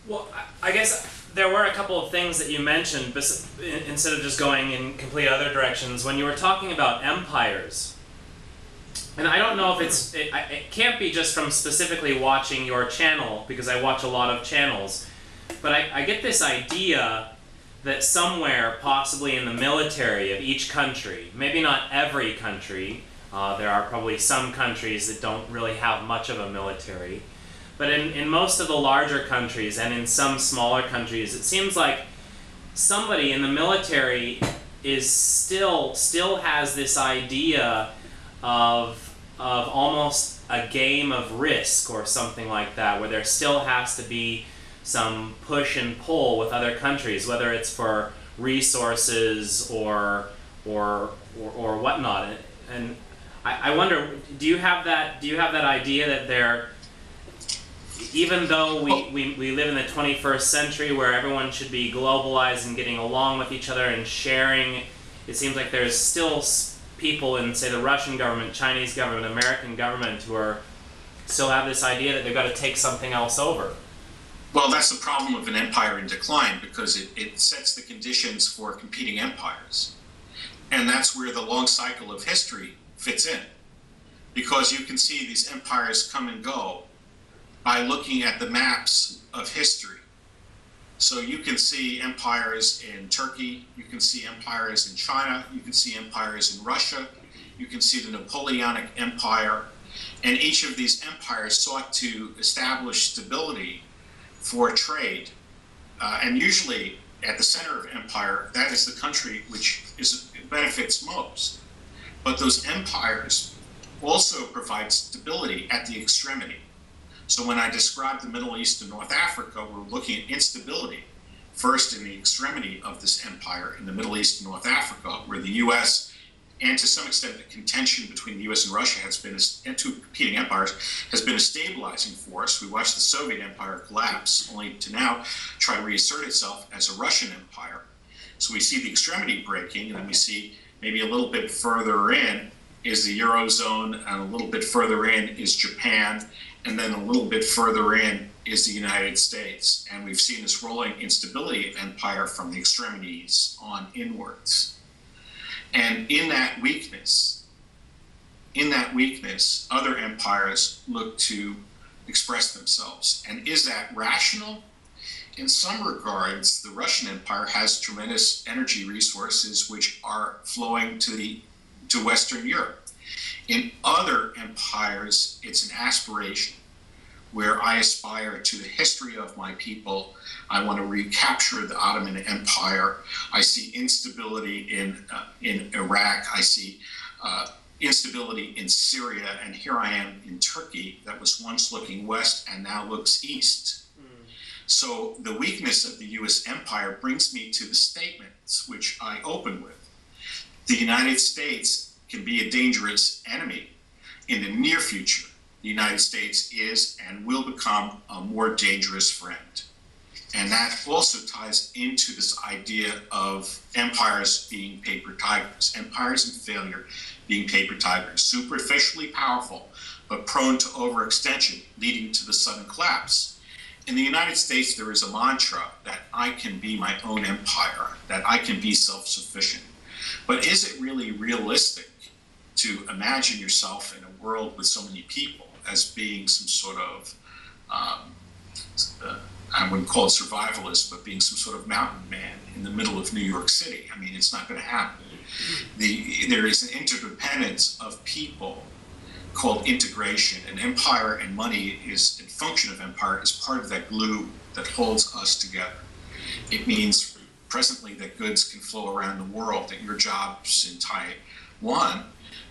Well, I guess there were a couple of things that you mentioned, instead of just going in complete other directions, when you were talking about empires. And I don't know if it can't be just from specifically watching your channel, because I watch a lot of channels, but I get this idea that somewhere, possibly in the military of each country, maybe not every country, there are probably some countries that don't really have much of a military, but in most of the larger countries and in some smaller countries, it seems like somebody in the military is still has this idea of almost a game of Risk or something like that, where there still has to be some push and pull with other countries, whether it's for resources or whatnot. And I wonder, do you have that idea that there, even though we live in the 21st century where everyone should be globalized and getting along with each other and sharing, it seems like there's still people in, say, the Russian government, Chinese government, American government who are still have this idea that they've got to take something else over? Well, that's the problem of an empire in decline, because it sets the conditions for competing empires. And that's where the long cycle of history fits in, because you can see these empires come and go by looking at the maps of history. So you can see empires in Turkey, you can see empires in China, you can see empires in Russia, you can see the Napoleonic Empire, and each of these empires sought to establish stability for trade. And usually at the center of empire, that is the country which benefits most. But those empires also provide stability at the extremity. So when I describe the Middle East and North Africa, we're looking at instability, first in the extremity of this empire in the Middle East and North Africa, where the US, and to some extent the contention between the US and Russia has been, and two competing empires, has been a stabilizing force. We watched the Soviet Empire collapse, only to now try to reassert itself as a Russian empire. So we see the extremity breaking, and then we see maybe a little bit further in is the Eurozone, and a little bit further in is Japan, and then a little bit further in is the United States. And we've seen this rolling instability of empire from the extremities on inwards. And in that weakness, other empires look to express themselves. And is that rational? In some regards, the Russian Empire has tremendous energy resources which are flowing to Western Europe. In other empires, it's an aspiration where I aspire to the history of my people. I want to recapture the Ottoman Empire. I see instability in Iraq. I see instability in Syria. And here I am in Turkey that was once looking west and now looks east. So the weakness of the US empire brings me to the statements which I open with. The United States can be a dangerous enemy in the near future. The United States is and will become a more dangerous friend. And that also ties into this idea of empires being paper tigers, empires in failure being paper tigers, superficially powerful, but prone to overextension, leading to the sudden collapse. In the United States, there is a mantra that I can be my own empire, that I can be self-sufficient. But is it really realistic to imagine yourself in a world with so many people as being some sort of, I wouldn't call it survivalist, but being some sort of mountain man in the middle of New York City? I mean, it's not going to happen. There is an interdependence of people called integration, and empire and money is a function of empire, is part of that glue that holds us together. It means presently that goods can flow around the world, that your jobs in Taiwan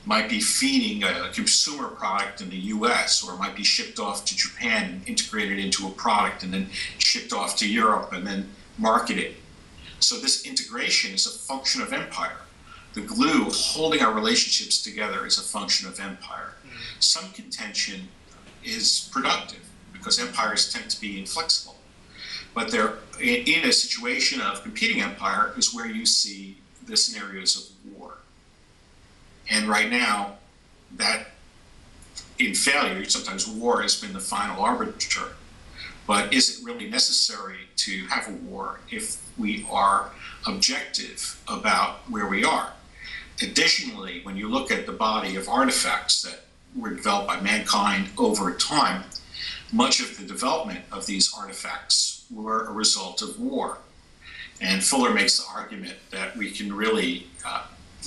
might be feeding a consumer product in the US, or it might be shipped off to Japan and integrated into a product and then shipped off to Europe and then marketed. So this integration is a function of empire. The glue holding our relationships together is a function of empire. Some contention is productive because empires tend to be inflexible. But they're in a situation of competing empire is where you see the scenarios of war. And right now, that in failure, sometimes war has been the final arbiter. But is it really necessary to have a war if we are objective about where we are? Additionally, when you look at the body of artifacts that were developed by mankind over time, much of the development of these artifacts were a result of war. And Fuller makes the argument that we can really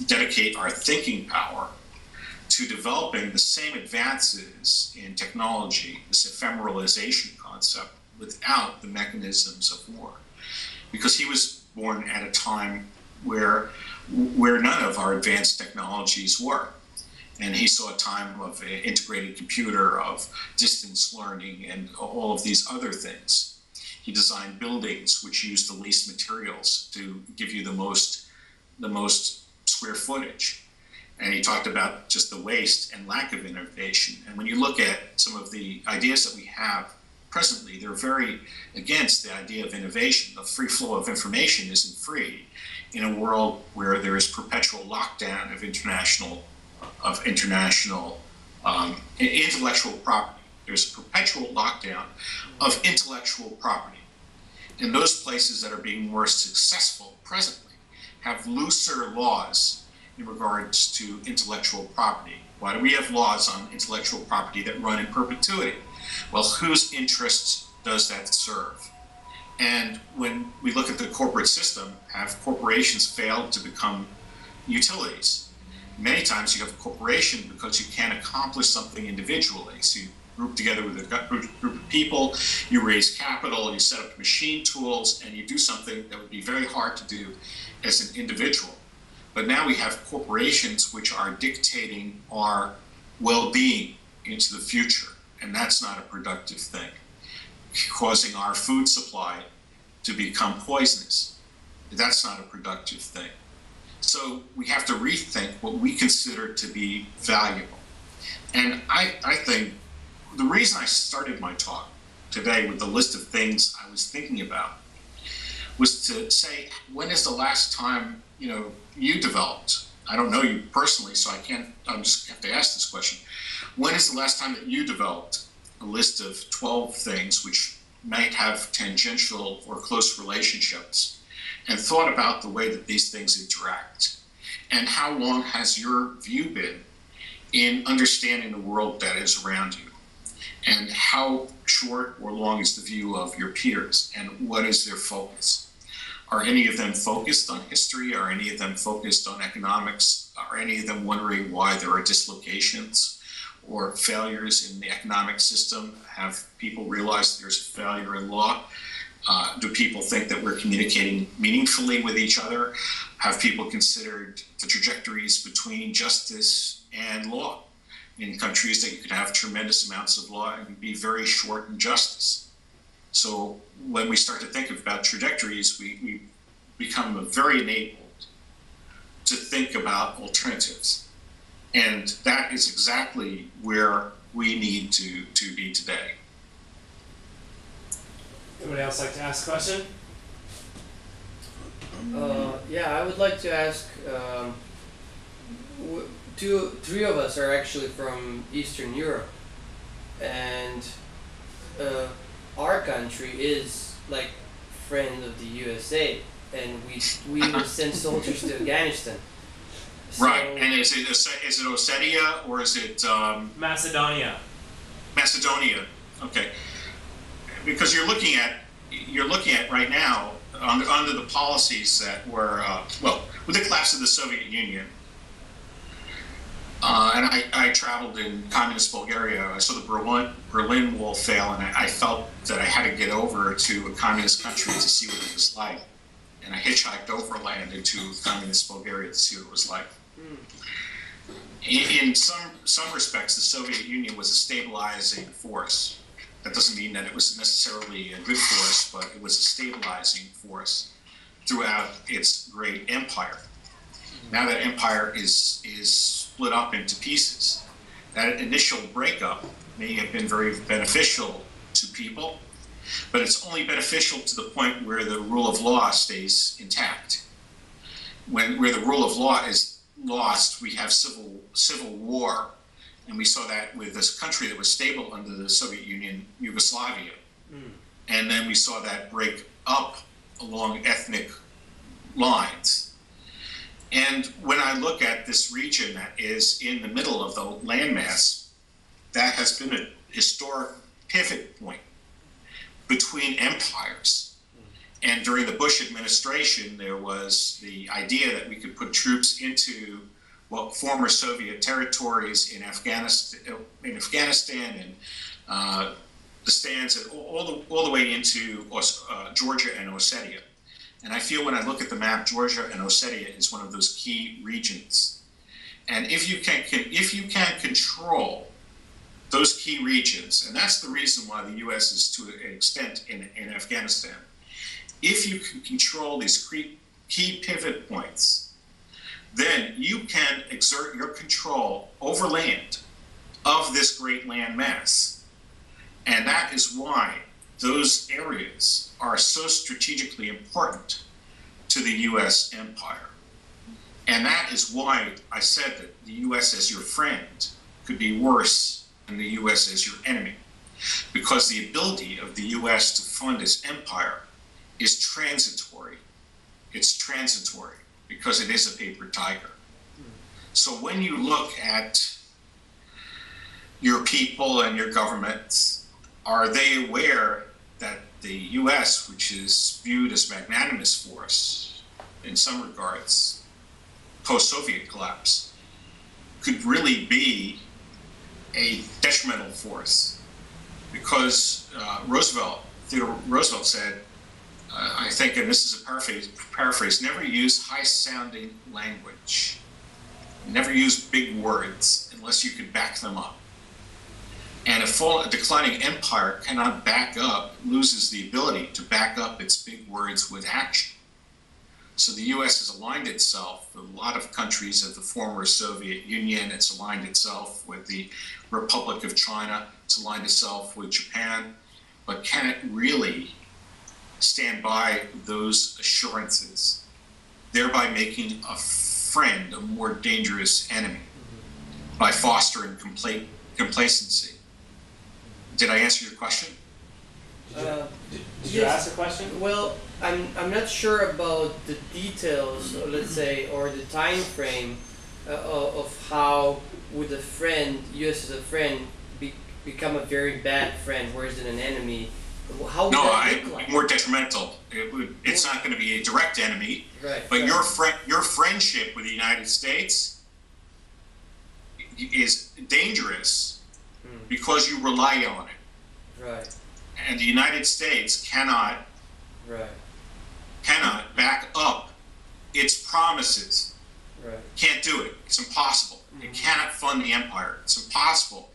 dedicate our thinking power to developing the same advances in technology, this ephemeralization concept, without the mechanisms of war. Because he was born at a time where none of our advanced technologies were. And he saw a time of an integrated computer, of distance learning, and all of these other things. He designed buildings which used the least materials to give you the most square footage. And he talked about just the waste and lack of innovation. And when you look at some of the ideas that we have presently, they're very against the idea of innovation. The free flow of information isn't free in a world where there is perpetual lockdown of international intellectual property. There's a perpetual lockdown of intellectual property. And those places that are being more successful presently have looser laws in regards to intellectual property. Why do we have laws on intellectual property that run in perpetuity? Well, whose interests does that serve? And when we look at the corporate system, have corporations failed to become utilities? Many times you have a corporation because you can't accomplish something individually. So you group together with a group of people, you raise capital, you set up machine tools, and you do something that would be very hard to do as an individual. But now we have corporations which are dictating our well-being into the future, and that's not a productive thing, causing our food supply to become poisonous. That's not a productive thing. So we have to rethink what we consider to be valuable. And I think the reason I started my talk today with the list of things I was thinking about was to say, when is the last time you developed? I don't know you personally, so I just have to ask this question. When is the last time that you developed a list of 12 things which might have tangential or close relationships, and thought about the way that these things interact? And how long has your view been in understanding the world that is around you? And how short or long is the view of your peers? And what is their focus? Are any of them focused on history? Are any of them focused on economics? Are any of them wondering why there are dislocations or failures in the economic system? Have people realized there's a failure in law? Do people think that we're communicating meaningfully with each other? Have people considered the trajectories between justice and law? In countries that you could have tremendous amounts of law and be very short in justice. So when we start to think about trajectories, we become very enabled to think about alternatives. And that is exactly where we need to be today. Anybody else like to ask a question? Yeah, I would like to ask, three of us are actually from Eastern Europe, and our country is like friend of the USA, and we will send soldiers to Afghanistan. So, right, and is it Ossetia or is it Macedonia? Macedonia? Okay, because you're looking at right now under the policies that were with the collapse of the Soviet Union. And I traveled in communist Bulgaria. I saw the Berlin Wall fail, and I felt that I had to get over to a communist country to see what it was like. And I hitchhiked overland into communist Bulgaria to see what it was like. In some respects, the Soviet Union was a stabilizing force. That doesn't mean that it was necessarily a good force, but it was a stabilizing force throughout its great empire. Now that empire is split up into pieces. That initial breakup may have been very beneficial to people, but it's only beneficial to the point where the rule of law stays intact. Where the rule of law is lost, we have civil war, and we saw that with this country that was stable under the Soviet Union, Yugoslavia. And then we saw that break up along ethnic lines. And when I look at this region that is in the middle of the landmass, that has been a historic pivot point between empires. And during the Bush administration, there was the idea that we could put troops into former Soviet territories in Afghanistan and the stands all the way into Georgia and Ossetia. And I feel when I look at the map, Georgia and Ossetia is one of those key regions. And if you can control those key regions, and that's the reason why the U.S. is to an extent in Afghanistan, if you can control these key pivot points, then you can exert your control over land of this great land mass. And that is why those areas are so strategically important to the U.S. empire. And that is why I said that the U.S. as your friend could be worse than the U.S. as your enemy. Because the ability of the U.S. to fund its empire is transitory. It's transitory because it is a paper tiger. So when you look at your people and your governments, are they aware that the U.S., which is viewed as magnanimous force in some regards, post-Soviet collapse, could really be a detrimental force? Because Theodore Roosevelt said, I think, and this is a paraphrase, never use high-sounding language. Never use big words unless you can back them up. And a declining empire cannot loses the ability to back up its big words with action. So the U.S. has aligned itself with a lot of countries of the former Soviet Union. It's aligned itself with the Republic of China. It's aligned itself with Japan. But can it really stand by those assurances, thereby making a friend a more dangerous enemy by fostering complacency? Did I answer your question? Did you ask a question? Well, I'm not sure about the details, let's say, or the time frame of how would a friend, U.S. as a friend, become a very bad friend, whereas in an enemy. How would that look like? More detrimental. It's not going to be a direct enemy, right? But right. Your friendship with the United States is dangerous because you rely on it. Right. And the United States cannot back up its promises. Right. Can't do it. It's impossible. It cannot fund the empire. It's impossible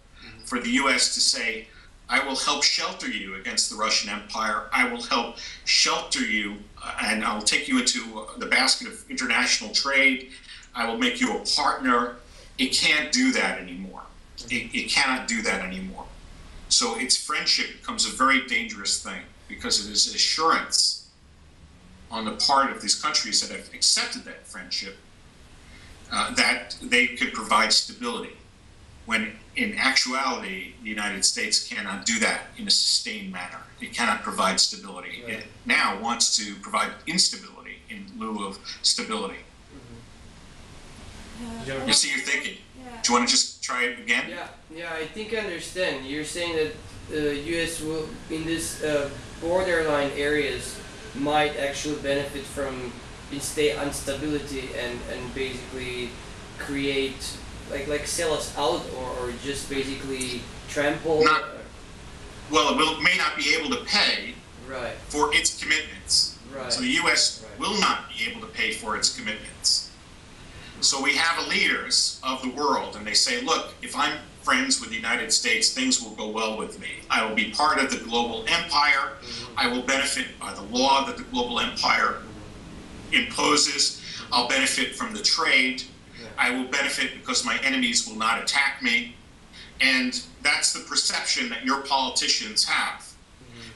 for the U.S. to say, I will help shelter you against the Russian Empire. I will help shelter you, and I will take you into the basket of international trade. I will make you a partner. It can't do that anymore. It cannot do that anymore. So its friendship becomes a very dangerous thing because it is assurance on the part of these countries that have accepted that friendship that they could provide stability, when in actuality, the United States cannot do that in a sustained manner. It cannot provide stability. Right. It now wants to provide instability in lieu of stability. You see, you're thinking. Yeah. Do you want to just try it again? Yeah, I think I understand. You're saying that the U.S. will, in these borderline areas, might actually benefit from instability and basically create, like sell us out or just basically trample. It may not be able to pay for its commitments. Right. So the U.S. will not be able to pay for its commitments. So we have leaders of the world, and they say, look, if I'm friends with the United States, things will go well with me. I will be part of the global empire. I will benefit by the law that the global empire imposes. I'll benefit from the trade. I will benefit because my enemies will not attack me. And that's the perception that your politicians have.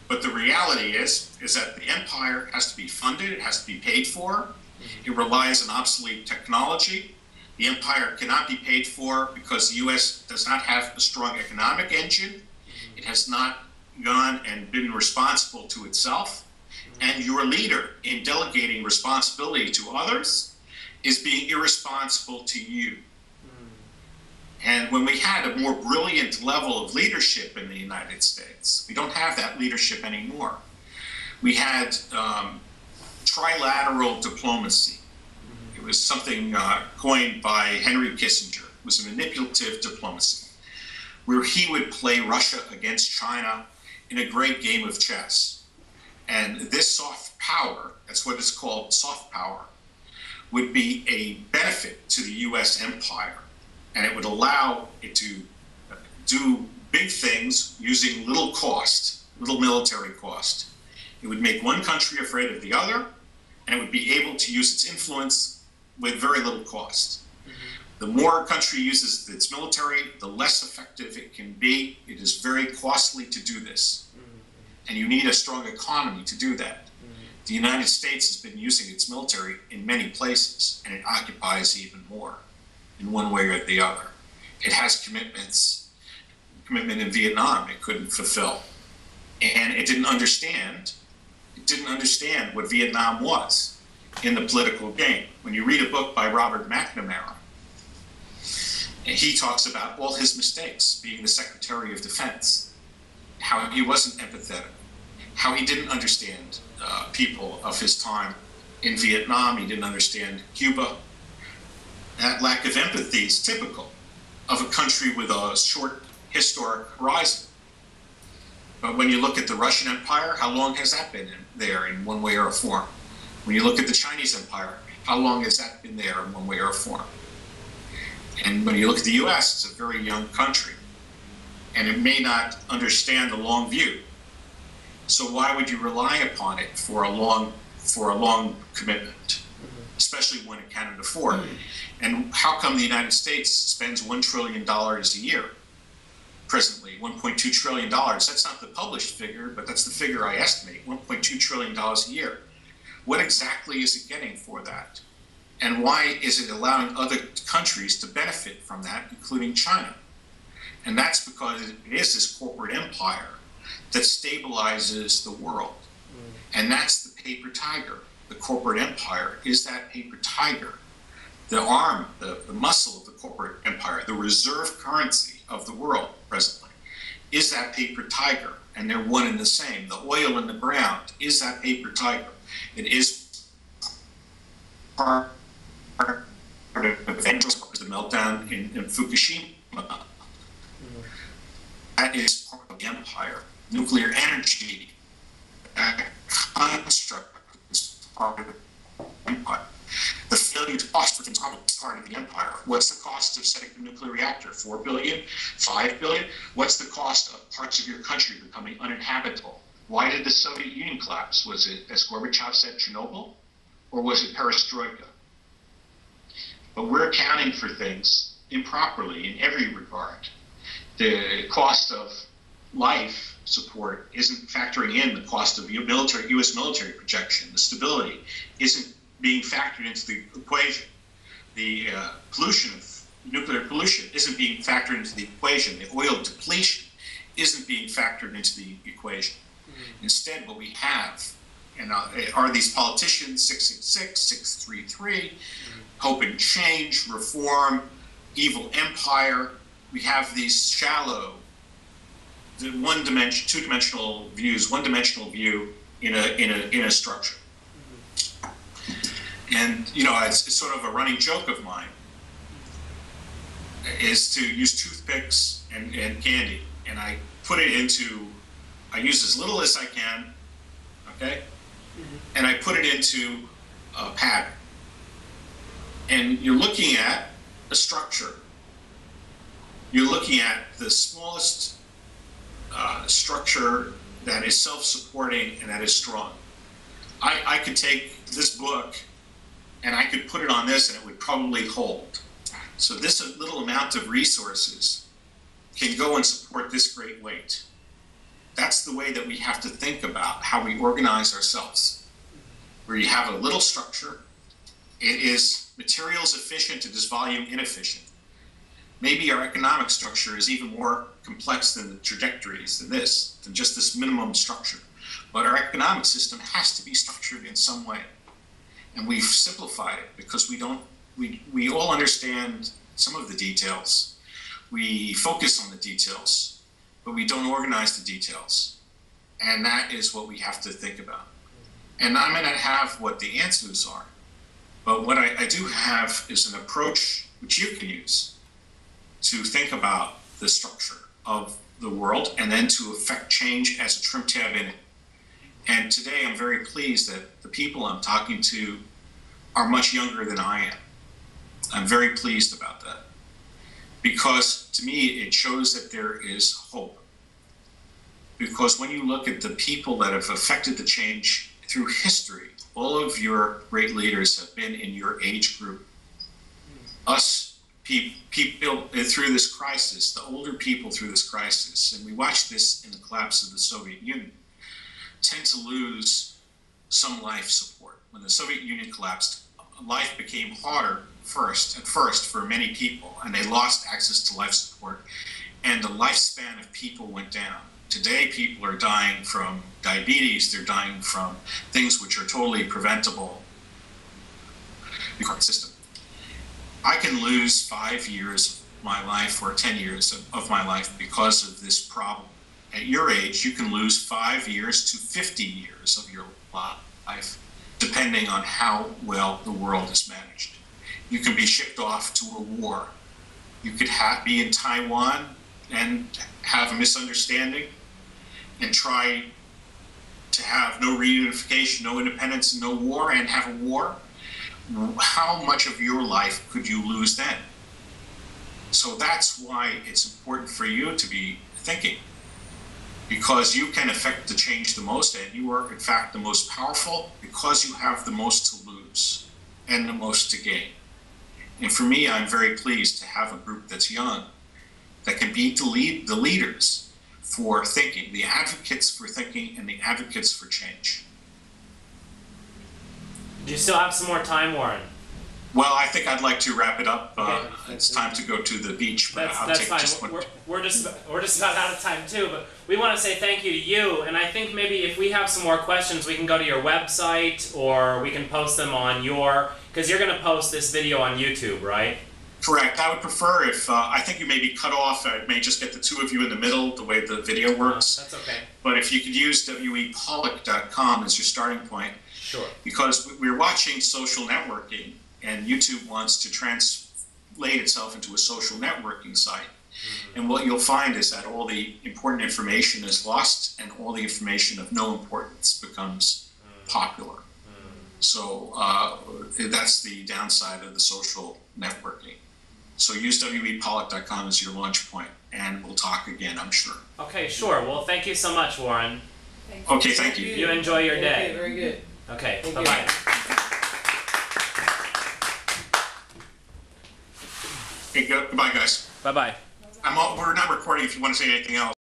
But the reality is that the empire has to be funded, it has to be paid for. It relies on obsolete technology. The empire cannot be paid for because the U.S. does not have a strong economic engine. It has not gone and been responsible to itself, and your leader in delegating responsibility to others is being irresponsible to you. And when we had a more brilliant level of leadership in the United States, we don't have that leadership anymore. We had trilateral diplomacy. It was something coined by Henry Kissinger. It was a manipulative diplomacy, where he would play Russia against China in a great game of chess. And this soft power, that's what it's called, soft power, would be a benefit to the US empire. And it would allow it to do big things using little cost, little military cost. It would make one country afraid of the other, and it would be able to use its influence with very little cost. The more a country uses its military, the less effective it can be. It is very costly to do this. And you need a strong economy to do that. The United States has been using its military in many places, and it occupies even more in one way or the other. It has commitment in Vietnam it couldn't fulfill. And it didn't understand what Vietnam was in the political game. When you read a book by Robert McNamara, he talks about all his mistakes being the Secretary of Defense, how he wasn't empathetic, how he didn't understand people of his time in Vietnam, he didn't understand Cuba. That lack of empathy is typical of a country with a short historic horizon. But when you look at the Russian Empire, how long has that been there in one way or a form? When you look at the Chinese Empire, how long has that been there in one way or a form? And when you look at the US, it's a very young country, and it may not understand the long view. So why would you rely upon it for a long commitment, especially when it cannot afford? And how come the United States spends $1 trillion a year presently, $1.2 trillion? That's not the published figure, but that's the figure I estimate, $1.2 trillion a year. What exactly is it getting for that? And why is it allowing other countries to benefit from that, including China? And that's because it is this corporate empire that stabilizes the world. And that's the paper tiger. The corporate empire is that paper tiger. The arm, the muscle of the corporate empire, the reserve currency of the world presently, is that paper tiger. And they're one and the same. The oil in the ground is that paper tiger. It is part of the meltdown in Fukushima. That is part of the empire. Nuclear energy, that construct is part of the empire. The failure to cost for things is part of the empire. What's the cost of setting up a nuclear reactor? $4 billion? $5 billion? What's the cost of parts of your country becoming uninhabitable? Why did the Soviet Union collapse? Was it, as Gorbachev said, Chernobyl? Or was it perestroika? But we're accounting for things improperly in every regard. The cost of life support isn't factoring in the cost of U.S. military projection. The stability isn't being factored into the equation. The pollution of nuclear pollution isn't being factored into the equation. The oil depletion isn't being factored into the equation. Instead, what we have are these politicians, 666, 633, hope and change, reform, evil empire. We have these shallow, two-dimensional views, one-dimensional view in a structure. And it's sort of a running joke of mine is to use toothpicks and candy, and I use as little as I can, okay, and I put it into a pattern. And you're looking at a structure. You're looking at the smallest structure that is self-supporting and that is strong. I could take this book and I could put it on this and it would probably hold. So this little amount of resources can go and support this great weight. That's the way that we have to think about how we organize ourselves, where you have a little structure. It is materials efficient, it is volume inefficient. Maybe our economic structure is even more complex than the trajectories than just this minimum structure. But our economic system has to be structured in some way. And we've simplified it because we all understand some of the details. We focus on the details, but we don't organize the details. And that is what we have to think about. And I may not have what the answers are, but what I do have is an approach which you can use to think about the structure of the world and then to affect change as a trim tab in it. And today I'm very pleased that the people I'm talking to are much younger than I am. I'm very pleased about that. Because to me, it shows that there is hope. Because when you look at the people that have affected the change through history, all of your great leaders have been in your age group. Us people through this crisis, the older people through this crisis, and we watched this in the collapse of the Soviet Union, tend to lose some life support. When the Soviet Union collapsed, life became harder at first for many people, and they lost access to life support, and the lifespan of people went down. Today, people are dying from diabetes, they're dying from things which are totally preventable in the current system. I can lose 5 years of my life or 10 years of my life because of this problem. At your age, you can lose 5 years to 50 years of your life, depending on how well the world is managed. You can be shipped off to a war. You could be in Taiwan and have a misunderstanding and try to have no reunification, no independence, no war, and have a war. How much of your life could you lose then? So that's why it's important for you to be thinking, because you can affect the change the most, and you are in fact the most powerful because you have the most to lose and the most to gain. And for me, I'm very pleased to have a group that's young that can be the leaders for thinking, the advocates for thinking and the advocates for change. Do you still have some more time, Warren? Well, I think I'd like to wrap it up. Okay. It's time to go to the beach. But That's fine. We're just about out of time too, but we want to say thank you to you, and I think maybe if we have some more questions, we can go to your website or we can post them on because you're going to post this video on YouTube, right? Correct. I would prefer if, I think you may be cut off, I may just get the two of you in the middle, the way the video works. That's okay. But if you could use wepollock.com as your starting point. Sure. Because we're watching social networking, and YouTube wants to translate itself into a social networking site. Mm-hmm. And what you'll find is that all the important information is lost, and all the information of no importance becomes popular. So that's the downside of the social networking. So use wepollock.com as your launch point, and we'll talk again, I'm sure. Okay, sure. Well, thank you so much, Warren. Okay, thank you. You enjoy your day. Okay, very good. Okay, Thank bye-bye. Okay, goodbye, guys. Bye-bye. We're not recording if you want to say anything else.